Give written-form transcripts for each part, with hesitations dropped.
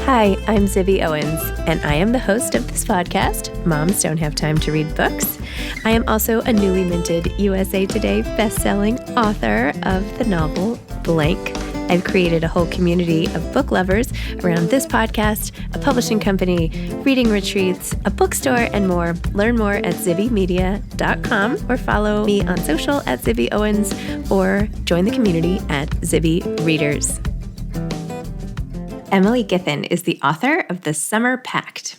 Hi, I'm Zibby Owens, and I am the host of this podcast, Moms Don't Have Time to Read Books. I am also a newly minted USA Today bestselling author of the novel Blank. I've created a whole community of book lovers around this podcast, a publishing company, reading retreats, a bookstore, and more. Learn more at zibbymedia.com or follow me on social at Zibby Owens or join the community at Zibby Readers. Emily Giffin is the author of The Summer Pact.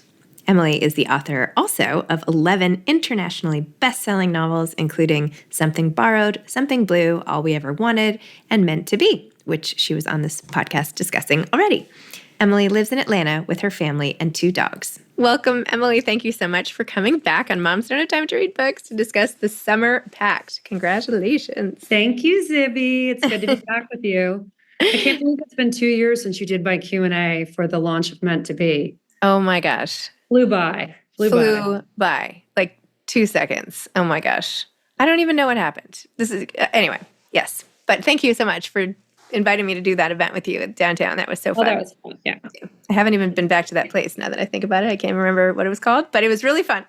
Emily is the author also of 11 internationally best-selling novels, including Something Borrowed, Something Blue, All We Ever Wanted, and Meant to Be, which she was on this podcast discussing already. Emily lives in Atlanta with her family and 2 dogs. Welcome, Emily. Thank you so much for coming back on Moms Don't Have Time to Read Books to discuss The Summer Pact. Congratulations. Thank you, Zibby. It's good to be back with you. I can't believe it's been 2 years since you did my Q&A for the launch of Meant to Be. Oh my gosh. Flew by. Like 2 seconds. Oh my gosh. I don't even know what happened. Anyway, yes. But thank you so much for inviting me to do that event with you downtown. That was so fun. That was fun, yeah. I haven't even been back to that place now that I think about it. I can't remember what it was called, but it was really fun.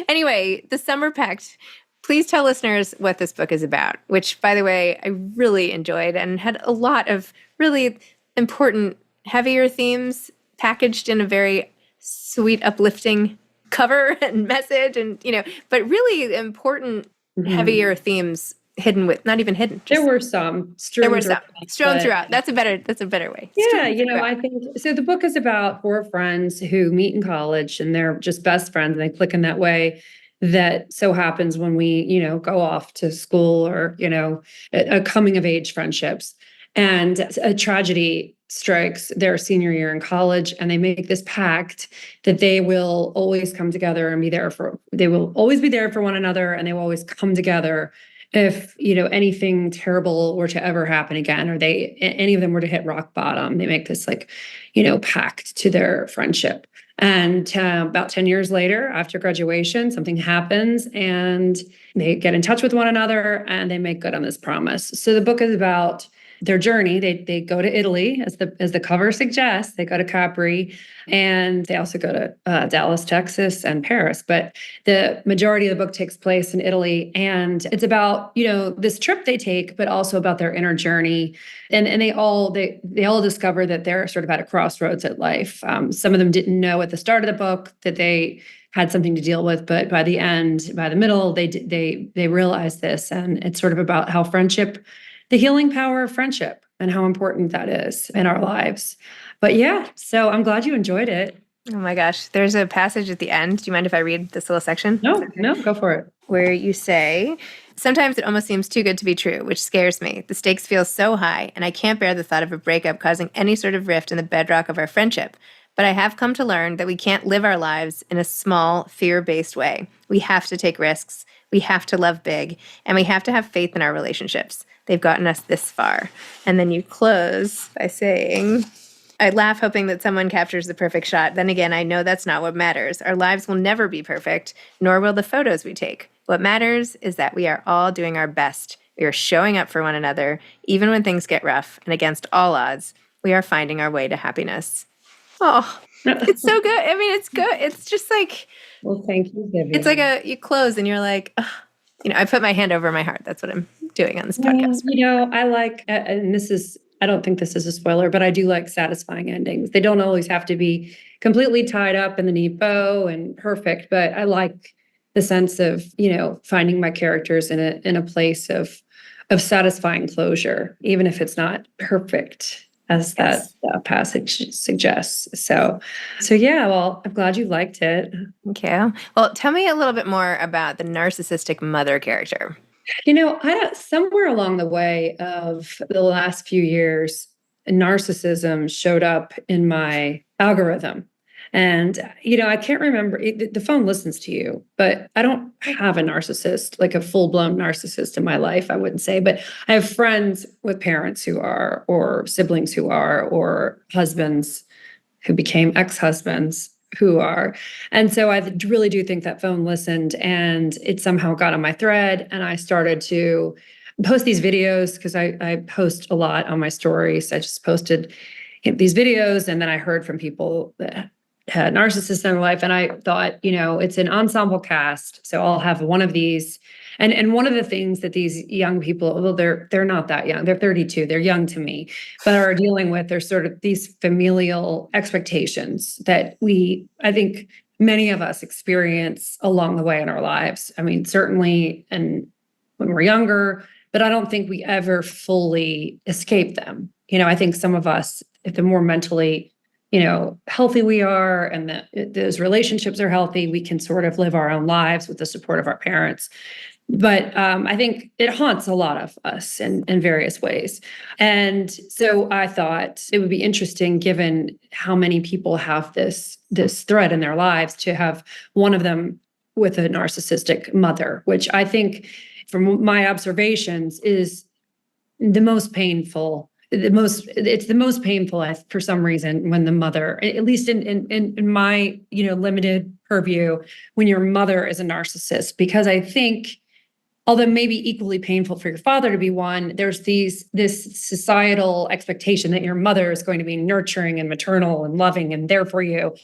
Anyway, The Summer Pact. Please tell listeners what this book is about, which, by the way, I really enjoyed and had a lot of really important, heavier themes packaged in a very sweet, uplifting cover and message, and but really important, heavier themes hidden with, not even hidden. There were some strewn throughout. That's a better way. Yeah, I think so. The book is about 4 friends who meet in college, and they're just best friends, and they click in that way. That so happens when we, go off to school or, a coming of age friendships. And a tragedy strikes their senior year in college, and they make this pact that they will always come together and they will always be there for one another, and they will always come together if, anything terrible were to ever happen again, or any of them were to hit rock bottom. They make this pact to their friendship. And about 10 years later, after graduation, something happens and they get in touch with one another and they make good on this promise. So the book is about their journey. They go to Italy, as the cover suggests. They go to Capri, and they also go to Dallas, Texas, and Paris. But the majority of the book takes place in Italy, and it's about this trip they take, but also about their inner journey. And they all discover that they're sort of at a crossroads at life. Some of them didn't know at the start of the book that they had something to deal with, but by the middle, they realize this, and it's sort of about how friendship. The healing power of friendship and how important that is in our lives. But yeah, so I'm glad you enjoyed it. Oh my gosh. There's a passage at the end. Do you mind if I read this little section? No, go for it. Where you say, sometimes it almost seems too good to be true, which scares me. The stakes feel so high, and I can't bear the thought of a breakup causing any sort of rift in the bedrock of our friendship. But I have come to learn that we can't live our lives in a small, fear-based way. We have to take risks. We have to love big, and we have to have faith in our relationships. They've gotten us this far. And then you close by saying, I laugh hoping that someone captures the perfect shot. Then again, I know that's not what matters. Our lives will never be perfect, nor will the photos we take. What matters is that we are all doing our best. We are showing up for one another, even when things get rough, and against all odds, we are finding our way to happiness. Oh, it's so good. I mean, it's good. It's just like... Well, thank you, Vivian. It's like you close and you're like, I put my hand over my heart. That's what I'm doing on this podcast. I like, and I don't think this is a spoiler, but I do like satisfying endings. They don't always have to be completely tied up in the neat bow and perfect, but I like the sense of, finding my characters in a place of satisfying closure, even if it's not perfect, as that passage suggests. So yeah, well, I'm glad you liked it. Okay. Well, tell me a little bit more about the narcissistic mother character. Somewhere along the way of the last few years, narcissism showed up in my algorithm. And, I can't remember, the phone listens to you, but I don't have a narcissist, like a full-blown narcissist in my life, I wouldn't say. But I have friends with parents who are, or siblings who are, or husbands who became ex-husbands who are. And so I really do think that phone listened, and it somehow got on my thread, and I started to post these videos because I post a lot on my stories. I just posted these videos, and then I heard from people that had narcissists in their life, and I thought, it's an ensemble cast, so I'll have one of these. And one of the things that these young people, although they're not that young, they're 32, they're young to me, but are dealing with, there's sort of these familial expectations that I think many of us experience along the way in our lives. I mean, certainly, and when we're younger, but I don't think we ever fully escape them. I think some of us, if the more mentally, healthy we are, and that those relationships are healthy, we can sort of live our own lives with the support of our parents. But I think it haunts a lot of us in various ways. And so I thought it would be interesting, given how many people have this thread in their lives, to have one of them with a narcissistic mother, which I think, from my observations, is the most painful. It's the most painful, for some reason, when the mother, at least in my limited purview, when your mother is a narcissist, because I think, although maybe equally painful for your father to be one, there's this societal expectation that your mother is going to be nurturing and maternal and loving and there for you.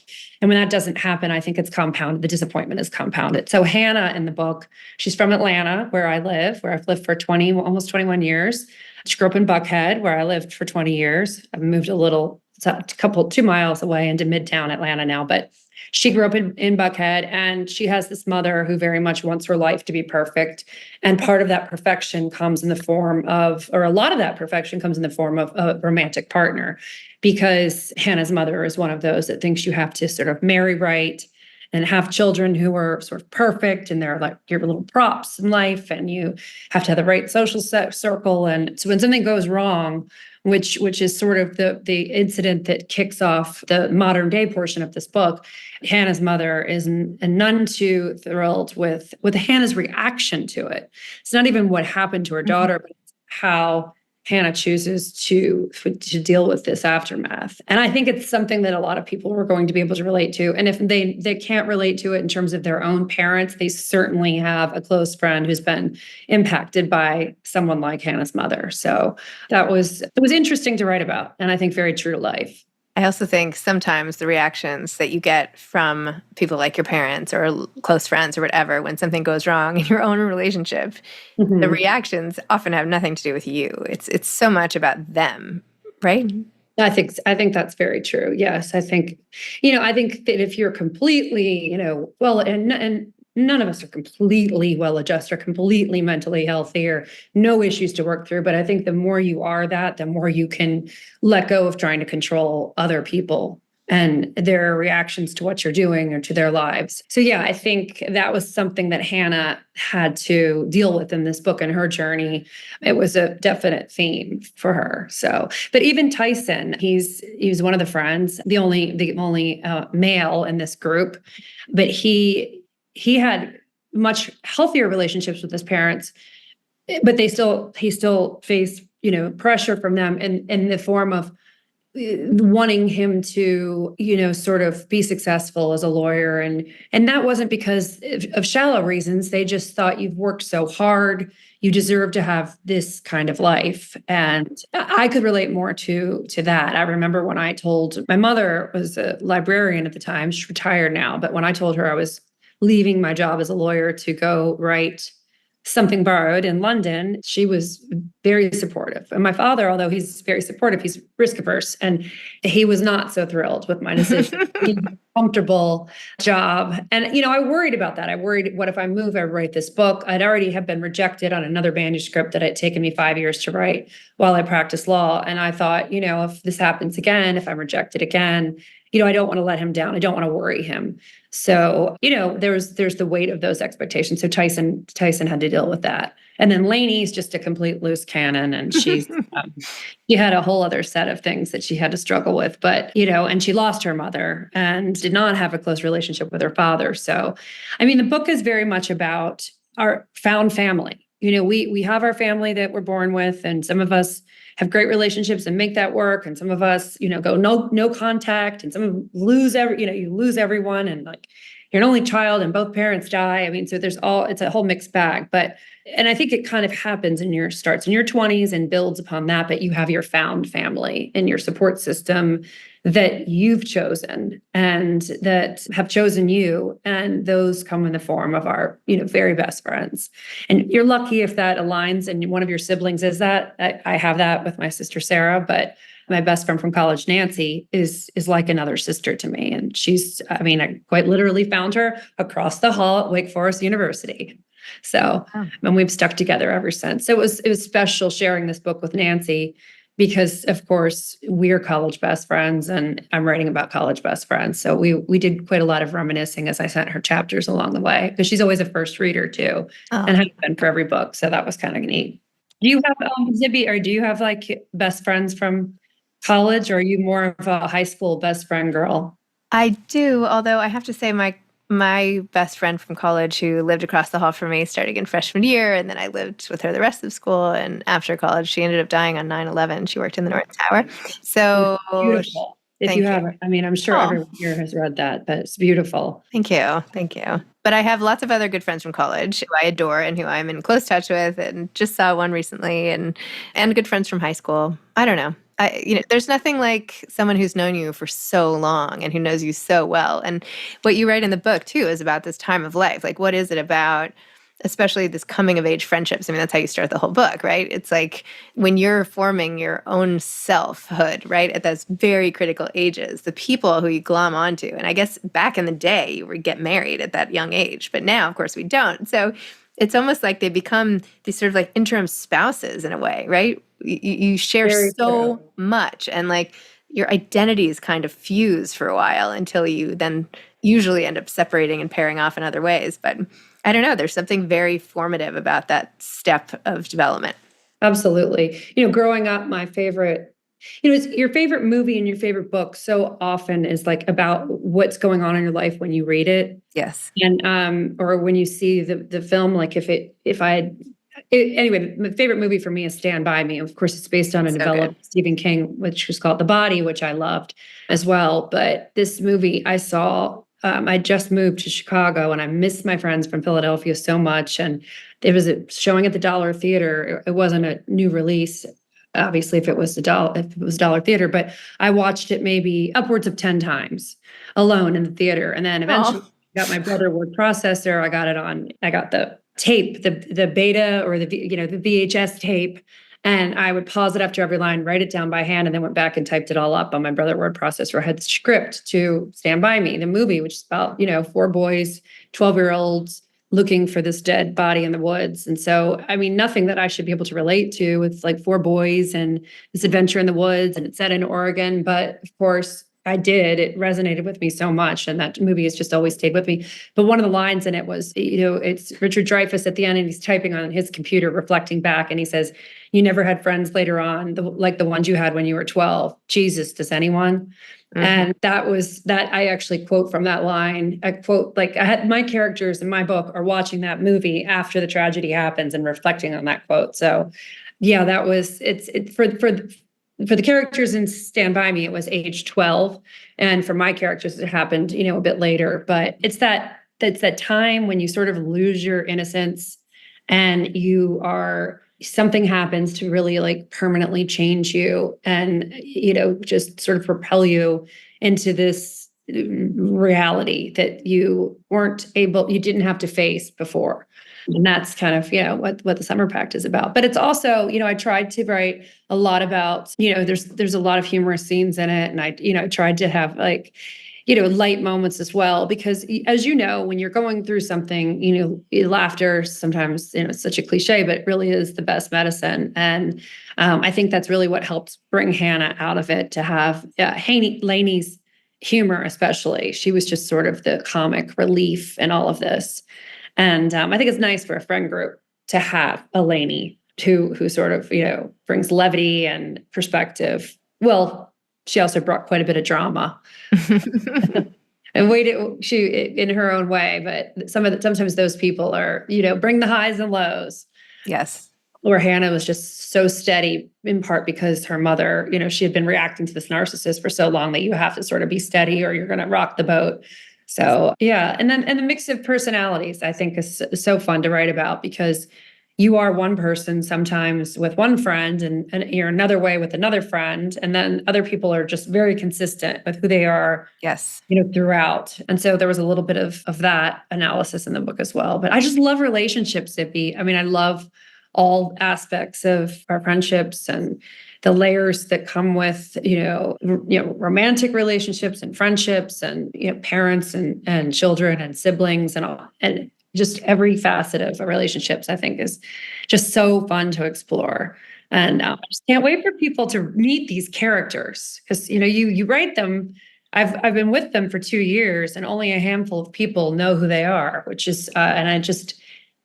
And when that doesn't happen, I think it's compounded. The disappointment is compounded. So Hannah in the book, she's from Atlanta, where I've lived for almost 21 years. She grew up in Buckhead, where I lived for 20 years. I've moved it's a 2 miles away into Midtown Atlanta now, but she grew up in Buckhead, and she has this mother who very much wants her life to be perfect. And part of that perfection comes in the form of, or a lot of that perfection comes in the form of a romantic partner, because Hannah's mother is one of those that thinks you have to sort of marry right and have children who are sort of perfect, and they're like your little props in life, and you have to have the right social circle. And so when something goes wrong, which is sort of the incident that kicks off the modern day portion of this book, Hannah's mother is none too thrilled with Hannah's reaction to it. It's not even what happened to her daughter, but how Hannah chooses to deal with this aftermath. And I think it's something that a lot of people are going to be able to relate to. And if they can't relate to it in terms of their own parents, they certainly have a close friend who's been impacted by someone like Hannah's mother. So it was interesting to write about, and I think very true to life. I also think sometimes the reactions that you get from people like your parents or close friends or whatever, when something goes wrong in your own relationship, the reactions often have nothing to do with you. It's so much about them, right? I think that's very true. Yes, I think that if you're completely, well, and none of us are completely well-adjusted or completely mentally healthy or no issues to work through. But I think the more you are that, the more you can let go of trying to control other people and their reactions to what you're doing or to their lives. So yeah, I think that was something that Hannah had to deal with in this book and her journey. It was a definite theme for her. So, but even Tyson, he's one of the friends, the only male in this group, but he had much healthier relationships with his parents, but he still faced, pressure from them in the form of wanting him to, sort of be successful as a lawyer. And that wasn't because of shallow reasons. They just thought, you've worked so hard, you deserve to have this kind of life. And I could relate more to that. I remember when I told, my mother was a librarian at the time, she's retired now, but when I told her I was leaving my job as a lawyer to go write Something Borrowed in London, she was very supportive. And my father, although he's very supportive, he's risk averse, and he was not so thrilled with my decision. Comfortable job. And, I worried about that. I worried, what if I move, I write this book? I'd already have been rejected on another manuscript that had taken me 5 years to write while I practiced law. And I thought, if this happens again, if I'm rejected again, I don't want to let him down. I don't want to worry him. So, there's the weight of those expectations. So Tyson had to deal with that. And then Lainey's just a complete loose cannon. And she had a whole other set of things that she had to struggle with. But, and she lost her mother and did not have a close relationship with her father. So, the book is very much about our found family. We have our family that we're born with, and some of us have great relationships and make that work. And some of us, go no contact, and some of them lose you lose everyone, and like you're an only child and both parents die. So it's a whole mixed bag. But and I think it kind of happens starts in your 20s and builds upon that, but you have your found family and your support system that you've chosen and that have chosen you. And those come in the form of our, very best friends. And you're lucky if that aligns and one of your siblings is that. I have that with my sister, Sarah, but my best friend from college, Nancy, is like another sister to me. And I quite literally found her across the hall at Wake Forest University. So, and we've stuck together ever since. So it was special sharing this book with Nancy because, of course, we're college best friends and I'm writing about college best friends. So we did quite a lot of reminiscing as I sent her chapters along the way because she's always a first reader too and has been for every book. So that was kind of neat. Do you have, Zibby, or do you have like best friends from college, or are you more of a high school best friend girl? I do, although I have to say my best friend from college who lived across the hall from me starting in freshman year, and then I lived with her the rest of school. And after college, she ended up dying on 9/11. She worked in the North Tower. So beautiful. If you haven't, I'm sure everyone here has read that, but it's beautiful. Thank you. Thank you. But I have lots of other good friends from college who I adore and who I'm in close touch with, and just saw one recently, and good friends from high school. I don't know. There's nothing like someone who's known you for so long and who knows you so well. And what you write in the book too is about this time of life. Like, what is it about, especially this coming of age friendships? I mean, that's how you start the whole book, right? It's like when you're forming your own selfhood, right? At those very critical ages, the people who you glom onto. And I guess back in the day, you would get married at that young age, but now, of course, we don't. So it's almost like they become these sort of like interim spouses in a way, right? You share so much, and like your identities kind of fuse for a while until you then usually end up separating and pairing off in other ways. But I don't know, there's something very formative about that step of development. Absolutely. Growing up, my favorite, it's your favorite movie and your favorite book so often is like about what's going on in your life when you read it. Yes. And or when you see the film, like anyway, my favorite movie for me is Stand By Me. Of course, it's based on a novella of Stephen King, which was called The Body, which I loved as well. But this movie I saw, I just moved to Chicago and I missed my friends from Philadelphia so much. And it was showing at the Dollar Theater. It wasn't a new release, obviously, if it was Dollar Theater, but I watched it maybe upwards of 10 times alone in the theater. And then eventually got my brother word processor. I got the tape, the beta or the VHS tape. And I would pause it after every line, write it down by hand, and then went back and typed it all up on my brother word processor. I had the script to Stand By Me, the movie, which is about, 4 boys, 12-year-olds looking for this dead body in the woods. And so, nothing that I should be able to relate to. It's like 4 boys and this adventure in the woods, and it's set in Oregon. But of course, I did. It resonated with me so much. And that movie has just always stayed with me. But one of the lines in it was, it's Richard Dreyfuss at the end, and he's typing on his computer, reflecting back. And he says, "You never had friends later on, like the ones you had when you were 12. Jesus, does anyone?" Mm-hmm. And that I actually quote from that line. I quote, like, I had my characters in my book are watching that movie after the tragedy happens and reflecting on that quote. So yeah, it's for the characters in Stand By Me, it was age 12. And for my characters, it happened, a bit later. But it's that time when you sort of lose your innocence and something happens to really like permanently change you and, just sort of propel you into this reality that you didn't have to face before. And that's kind of, what the Summer Pact is about. But it's also, I tried to write a lot about, there's a lot of humorous scenes in it. And I tried to have like, light moments as well, because as you know, when you're going through something, laughter sometimes, it's such a cliche, but it really is the best medicine. And I think that's really what helped bring Hannah out of it, to have Lainey's humor, especially. She was just sort of the comic relief in all of this. And I think it's nice for a friend group to have a Lainey who sort of, brings levity and perspective. Well, she also brought quite a bit of drama. And she in her own way, but sometimes those people are, bring the highs and lows. Yes. Where Hannah was just so steady, in part because her mother, she had been reacting to this narcissist for so long that you have to sort of be steady or you're going to rock the boat. So yeah. And the mix of personalities, I think, is so fun to write about, because you are one person sometimes with one friend and you're another way with another friend. And then other people are just very consistent with who they are, Yes. throughout. And so there was a little bit of that analysis in the book as well. But I just love relationships, Zibby. I mean, I love all aspects of our friendships and the layers that come with, romantic relationships and friendships and, parents and children and siblings and all, and just every facet of relationships, I think is just so fun to explore. And I just can't wait for people to meet these characters because, you write them. I've been with them for 2 years and only a handful of people know who they are, which is, and I just,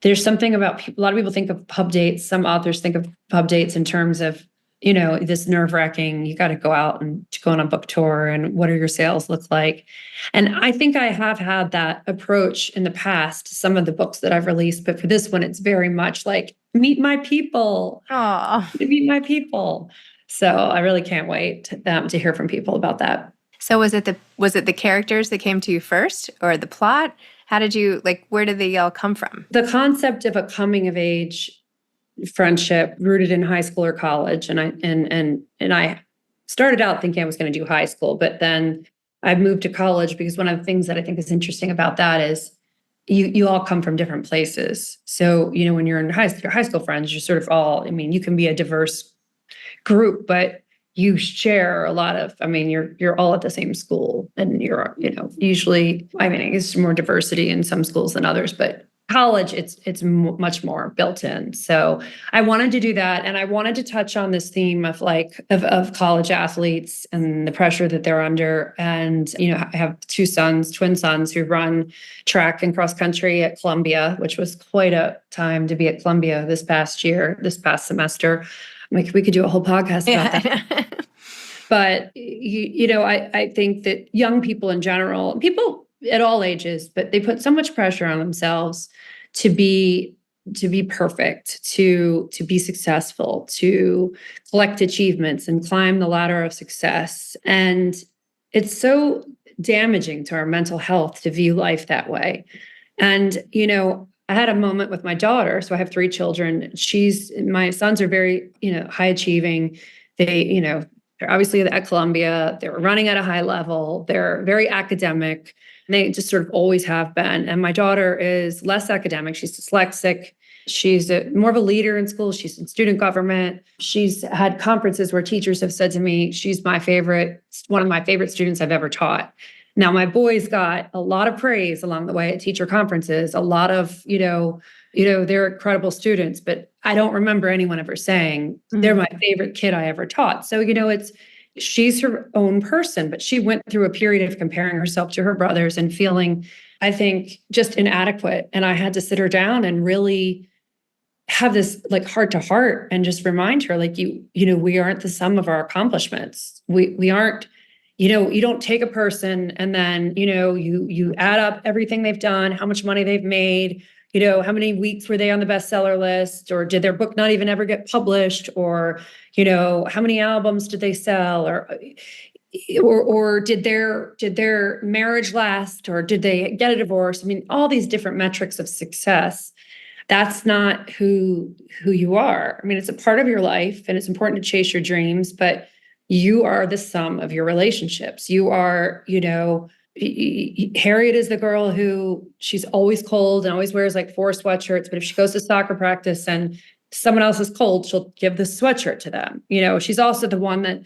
there's something about a lot of people think of pub dates. Some authors think of pub dates in terms of, this nerve wracking, you got to go out and to go on a book tour and what are your sales look like? And I think I have had that approach in the past to some of the books that I've released, but for this one, it's very much like meet my people, Oh, meet my people. So I really can't wait to hear from people about that. so was it the characters that came to you first, or the plot? How did you where did they all come from? The concept of a coming of age friendship rooted in high school or college, and I started out thinking I was going to do high school, but then I moved to college because one of the things that I think is interesting about that is you all come from different places. So when you're in your high school friends, you're sort of all. I mean, you can be a diverse group, but you share a lot of. I mean, you're all at the same school, and you're usually. I mean, it's more diversity in some schools than others, but college it's much more built in. So I wanted to do that, and I wanted to touch on this theme of of college athletes and the pressure that they're under. And I have twin sons who run track and cross country at Columbia, which was quite a time to be at Columbia this past semester. We could do a whole podcast about that. But I think that young people in general, people at all ages, but they put so much pressure on themselves to be perfect, to be successful, to collect achievements and climb the ladder of success. And it's so damaging to our mental health to view life that way. And I had a moment with my daughter. So I have 3 children. My sons are very, high achieving. They, they're obviously at Columbia. They're running at a high level. They're very academic. And they just sort of always have been. And my daughter is less academic. She's dyslexic. She's more of a leader in school. She's in student government. She's had conferences where teachers have said to me, she's one of my favorite students I've ever taught. Now, my boys got a lot of praise along the way at teacher conferences, a lot of, they're incredible students, but I don't remember anyone ever saying they're my favorite kid I ever taught. So, she's her own person, but she went through a period of comparing herself to her brothers and feeling, I think, just inadequate. And I had to sit her down and really have this heart to heart and just remind her, we aren't the sum of our accomplishments. We aren't. You don't take a person and then, you add up everything they've done, how much money they've made, how many weeks were they on the bestseller list, or did their book not even ever get published, or, how many albums did they sell, or did their marriage last, or did they get a divorce? I mean, all these different metrics of success. That's not who you are. I mean, it's a part of your life and it's important to chase your dreams, but you are the sum of your relationships. You are, Harriet is the girl who she's always cold and always wears 4 sweatshirts. But if she goes to soccer practice and someone else is cold, she'll give the sweatshirt to them. She's also the one that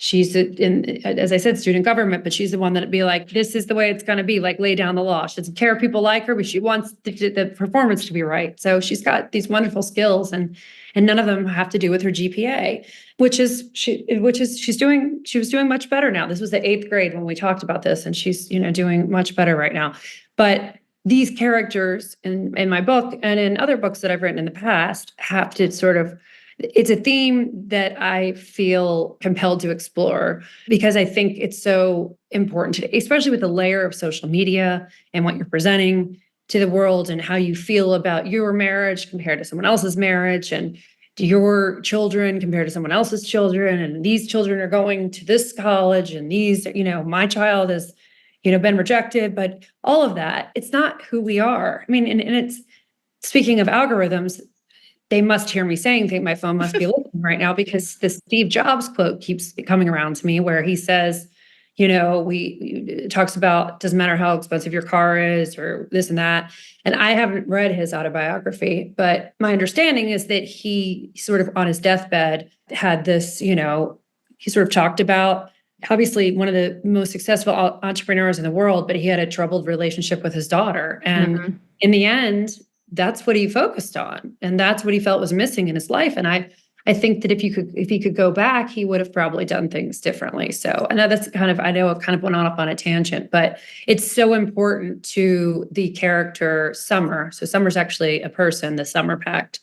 she's in, as I said, student government, but she's the one that'd be like, this is the way it's going to be, lay down the law. She doesn't care if people like her, but she wants the performance to be right. So she's got these wonderful skills and none of them have to do with her GPA, she was doing much better now. This was the 8th grade when we talked about this, and she's, doing much better right now. But these characters in my book and in other books that I've written in the past have to it's a theme that I feel compelled to explore because I think it's so important today, especially with the layer of social media and what you're presenting to the world and how you feel about your marriage compared to someone else's marriage, and your children compared to someone else's children. And these children are going to this college, and these, my child has, been rejected, but all of that, it's not who we are. I mean, and it's, speaking of algorithms, they must hear me saying, think my phone must be listening right now, because this Steve Jobs quote keeps coming around to me where he says, it talks about, doesn't matter how expensive your car is or this and that. And I haven't read his autobiography, but my understanding is that he sort of on his deathbed had this, he sort of talked about, obviously one of the most successful entrepreneurs in the world, but he had a troubled relationship with his daughter. And in the end, that's what he focused on. And that's what he felt was missing in his life. And I think that if he could go back, he would have probably done things differently. So I know I know it kind of went off on a tangent, but it's so important to the character Summer. So Summer's actually a person, the Summer Pact.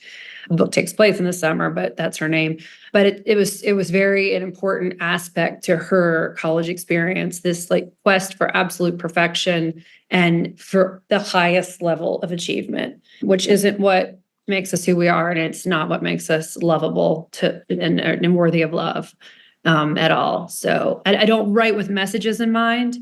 The book takes place in the summer, but that's her name. But it was very an important aspect to her college experience, this like quest for absolute perfection and for the highest level of achievement, which isn't what makes us who we are, and it's not what makes us lovable and worthy of love at all. So I don't write with messages in mind,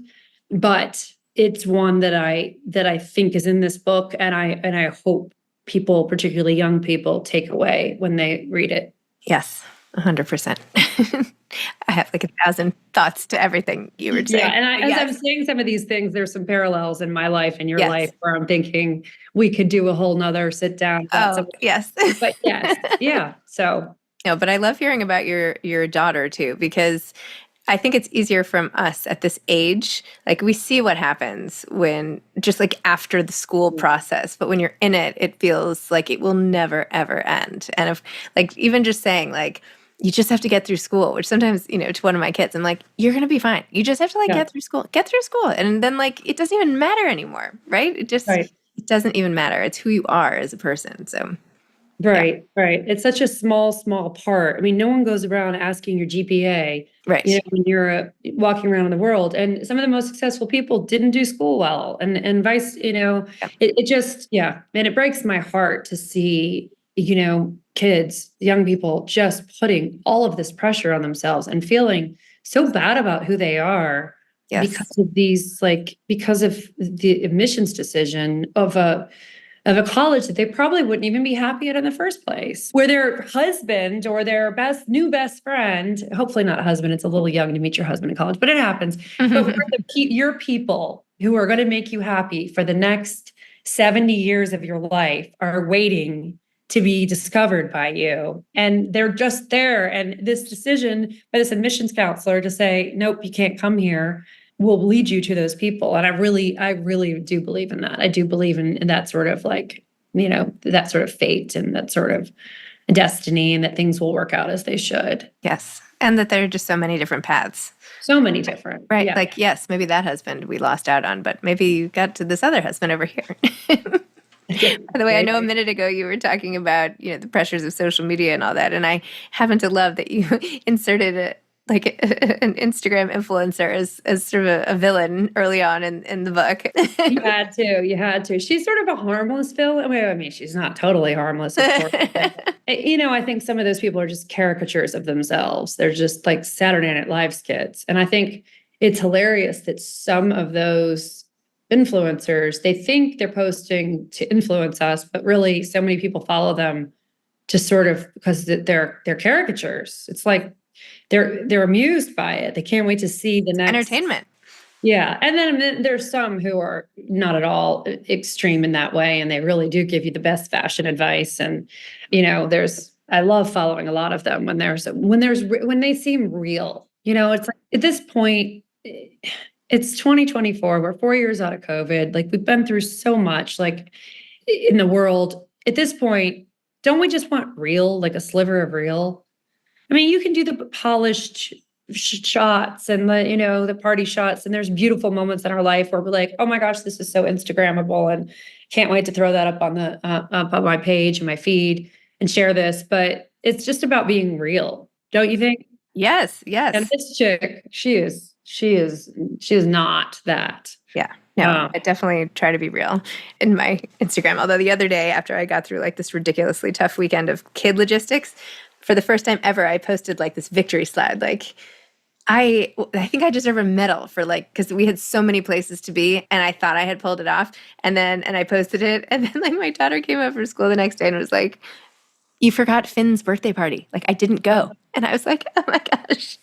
but it's one that I think is in this book, and I hope people, particularly young people, take away when they read it. Yes, 100%. I have like 1,000 thoughts to everything you were saying. Yeah, and as I'm saying some of these things, there's some parallels in my life and your life where I'm thinking we could do a whole nother sit down. Yes. But yes, yeah. So no, but I love hearing about your daughter too, because I think it's easier from us at this age. Like we see what happens when just like after the school process, but when you're in it, it feels like it will never, ever end. And if like, even just saying like, you just have to get through school, which sometimes, to one of my kids, I'm like, you're going to be fine. You just have to get through school. And then like, it doesn't even matter anymore. Right. It doesn't even matter. It's who you are as a person. So. Right. It's such a small part. I mean, no one goes around asking your GPA, right? When you're walking around in the world. And some of the most successful people didn't do school well, and vice. It just, and it breaks my heart to see, kids, young people, just putting all of this pressure on themselves and feeling so bad about who they are because of the admissions decision of a college that they probably wouldn't even be happy at in the first place, where their husband or their new best friend, hopefully not husband, it's a little young to meet your husband in college, but it happens. But where your people who are going to make you happy for the next 70 years of your life are waiting to be discovered by you. And they're just there. And this decision by this admissions counselor to say, nope, you can't come here, will lead you to those people. And I really do believe in that. I do believe in that sort of that sort of fate and that sort of destiny, and that things will work out as they should. Yes. And that there are just so many different paths. So many different. Right. Yeah. Like, yes, maybe that husband we lost out on, but maybe you got to this other husband over here. By the way, I know a minute ago you were talking about, the pressures of social media and all that. And I happen to love that you inserted an Instagram influencer as sort of a villain early on in the book. You had to. She's sort of a harmless villain. I mean, she's not totally harmless, of course. But, I think some of those people are just caricatures of themselves. They're just like Saturday Night Live skits. And I think it's hilarious that some of those influencers, they think they're posting to influence us, but really so many people follow them to sort of because they're caricatures. It's like they're amused by it. They can't wait to see the next entertainment. Yeah. And then there's some who are not at all extreme in that way, and they really do give you the best fashion advice. And I love following a lot of them when they seem real. It's like at this point, it's 2024. We're 4 years out of COVID. Like we've been through so much like in the world. At this point, don't we just want real, like a sliver of real? I mean, you can do the polished shots and the party shots, and there's beautiful moments in our life where we're like, oh my gosh, this is so Instagrammable, and can't wait to throw that up on up on my page and my feed and share this. But it's just about being real, don't you think? Yes. And this chick, she is not that. Yeah. No, I definitely try to be real in my Instagram. Although the other day, after I got through like this ridiculously tough weekend of kid logistics, for the first time ever, I posted like this victory slide. Like I think I deserve a medal for because we had so many places to be, and I thought I had pulled it off. And I posted it, and then like my daughter came up from school the next day and was like, you forgot Finn's birthday party. Like, I didn't go. And I was like, oh my gosh.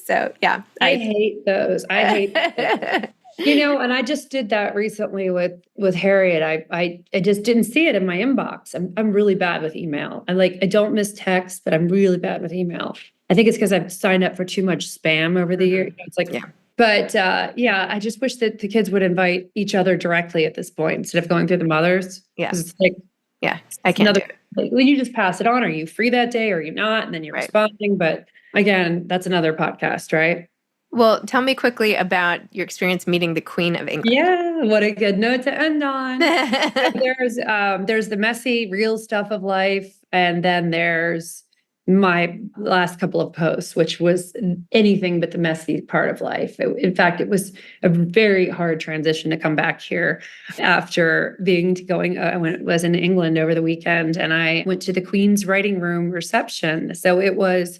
So, yeah. I hate those. I hate those. And I just did that recently with Harriet. I just didn't see it in my inbox. I'm really bad with email. I don't miss text, but I'm really bad with email. I think it's because I've signed up for too much spam over the years. It's like, Yeah. But I just wish that the kids would invite each other directly at this point instead of going through the mothers. Yeah. 'Cause it's like, Yeah. I can't do it. like, well, you just pass it on. Are you free that day? Or are you not? And then you're Right. responding. But again, that's another podcast, right? Well, tell me quickly about your experience meeting the Queen of England. Yeah, what a good note to end on. There's the messy, real stuff of life, and then there's my last couple of posts, which was anything but the messy part of life. In fact, it was a very hard transition to come back here after I was in England over the weekend, and I went to the Queen's writing room reception. So it was,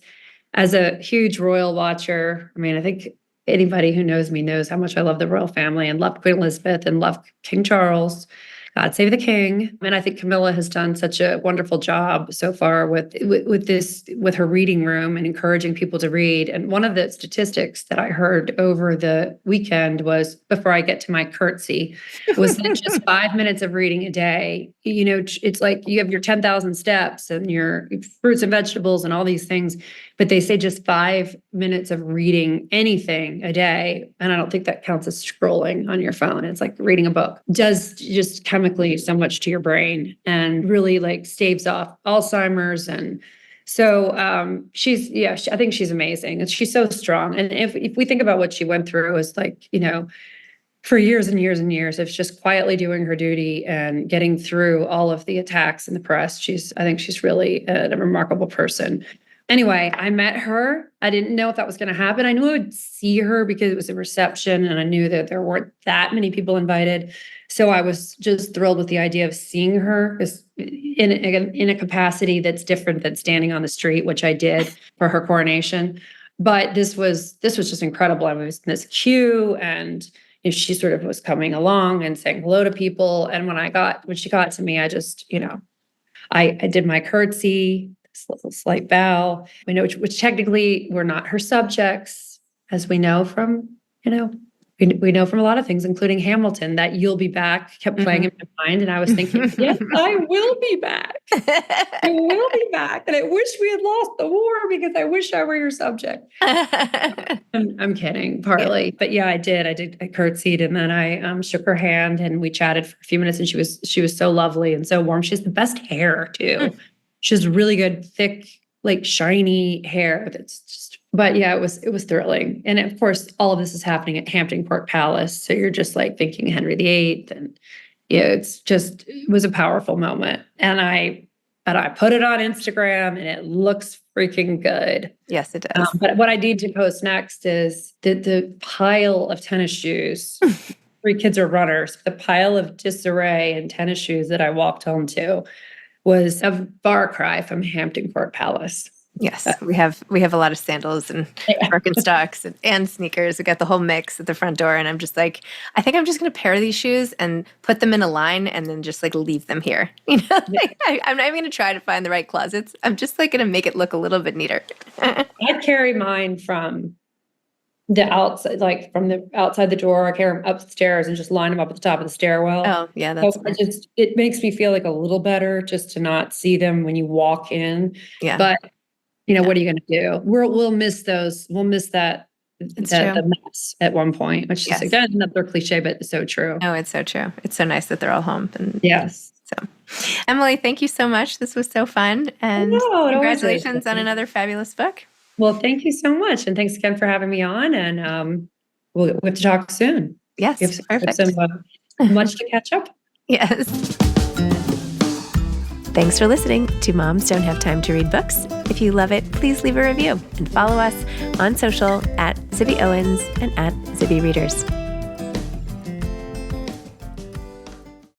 as a huge royal watcher, I mean, I think anybody who knows me knows how much I love the royal family and love Queen Elizabeth and love King Charles. God save the king. And I think Camilla has done such a wonderful job so far with her reading room and encouraging people to read. And one of the statistics that I heard over the weekend was, before I get to my curtsy, was that just 5 minutes of reading a day, it's like you have your 10,000 steps and your fruits and vegetables and all these things, but they say just 5 minutes of reading anything a day. And I don't think that counts as scrolling on your phone. It's like reading a book does just chemically so much to your brain and really like staves off Alzheimer's. And so I think she's amazing. And she's so strong. And if we think about what she went through, is like, for years and years and years of just quietly doing her duty and getting through all of the attacks in the press. I think she's really a remarkable person. Anyway, I met her. I didn't know if that was going to happen. I knew I would see her because it was a reception and I knew that there weren't that many people invited. So I was just thrilled with the idea of seeing her in a capacity that's different than standing on the street, which I did for her coronation. But this was just incredible. I was in this queue and she sort of was coming along and saying hello to people. And when she got to me, I just, I did my curtsy, this little slight bow, which technically were not her subjects, as we know from, we know from a lot of things, including Hamilton, that "You'll Be Back" kept playing in my mind. And I was thinking, yes, I will be back. I will be back. And I wish we had lost the war because I wish I were your subject. I'm kidding, partly. Yeah. But yeah, I did. I curtsied and then I shook her hand and we chatted for a few minutes and she was so lovely and so warm. She has the best hair too. She has really good, thick, like shiny hair that's just, but yeah, it was thrilling. And of course, all of this is happening at Hampton Court Palace. So you're just like thinking Henry VIII and it was a powerful moment. And I put it on Instagram and it looks freaking good. Yes, it does. But what I need to post next is the pile of tennis shoes. 3 kids are runners. The pile of disarray and tennis shoes that I walked home to was a far cry from Hampton Court Palace. Yes, we have a lot of sandals and Birkenstocks and sneakers. We got the whole mix at the front door, and I'm just like, I think I'm just going to pair these shoes and put them in a line, and then just like leave them here. I'm not even going to try to find the right closets. I'm just like going to make it look a little bit neater. I carry mine from the outside, like from the outside the door. I carry them upstairs and just line them up at the top of the stairwell. Oh, yeah, that's so it makes me feel like a little better just to not see them when you walk in. Yeah, but. What are you going to do? We'll miss those. We'll miss the mess at one point, which is again another cliche, but it's so true. Oh, it's so true. It's so nice that they're all home. And yes. So, Emily, thank you so much. This was so fun, and congratulations on another fabulous book. Well, thank you so much, and thanks again for having me on. And we'll have to talk soon. Yes, perfect. Much to catch up. Yes. Thanks for listening to Moms Don't Have Time to Read Books. If you love it, please leave a review and follow us on social at Zibby Owens and at Zibby Readers.